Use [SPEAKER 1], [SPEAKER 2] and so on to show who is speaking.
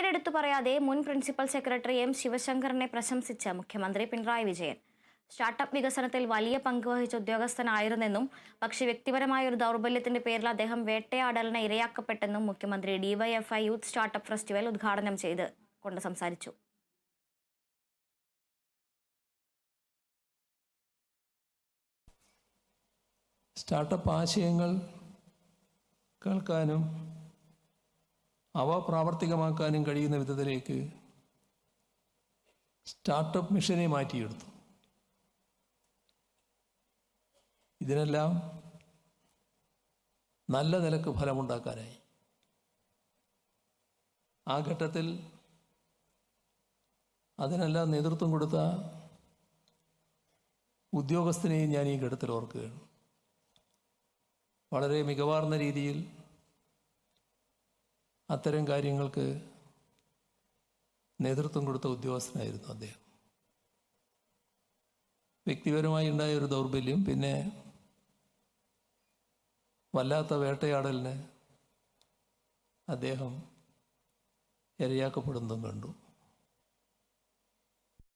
[SPEAKER 1] പേരെടുത്തു പറയാതെ മുൻ principal secretary M ശിവശങ്കറിനെ പ്രശംസിച്ച മുഖ്യമന്ത്രി പിണറായി വിജയൻ. സ്റ്റാർട്ടപ്പ് വികസനത്തിൽ വലിയ പങ്ക് വഹിച്ച ഉദ്യോഗസ്ഥനായിരുന്നെന്നും പക്ഷേ വ്യക്തിപരമായ ഒരു ദൗർബല്യത്തിന്റെ പേരിൽ അദ്ദേഹം വേട്ടയാടലിന് ഇരയാക്കപ്പെട്ടെന്നും മുഖ്യമന്ത്രി ഡിവൈഎഫ്ഐ യൂത്ത് സ്റ്റാർട്ടപ്പ് ഫെസ്റ്റിവൽ ഉദ്ഘാടനം കൊണ്ട് സംസാരിച്ചു.
[SPEAKER 2] സ്റ്റാർട്ടപ്പ് ആശയങ്ങൾ കേൾക്കാനും അവ പ്രാവർത്തികമാക്കാനും കഴിയുന്ന വിധത്തിലേക്ക് സ്റ്റാർട്ടപ്പ് മിഷനെ മാറ്റിയെടുത്തു. ഇതിനെല്ലാം നല്ല നിലക്ക് ഫലമുണ്ടാക്കാനായി. ആ ഘട്ടത്തിൽ അതിനെല്ലാം നേതൃത്വം കൊടുത്ത ഉദ്യോഗസ്ഥനെയും ഞാൻ ഈ ഘട്ടത്തിൽ ഓർക്കുകയാണ്. വളരെ മികവാർന്ന രീതിയിൽ അത്തരം കാര്യങ്ങൾക്ക് നേതൃത്വം കൊടുത്ത ഉദ്യോഗസ്ഥനായിരുന്നു അദ്ദേഹം. വ്യക്തിപരമായി ഉണ്ടായ ഒരു ദൗർബല്യം, പിന്നെ വല്ലാത്ത വേട്ടയാടലിന് അദ്ദേഹം ഇരയാക്കപ്പെടുന്നതും കണ്ടു.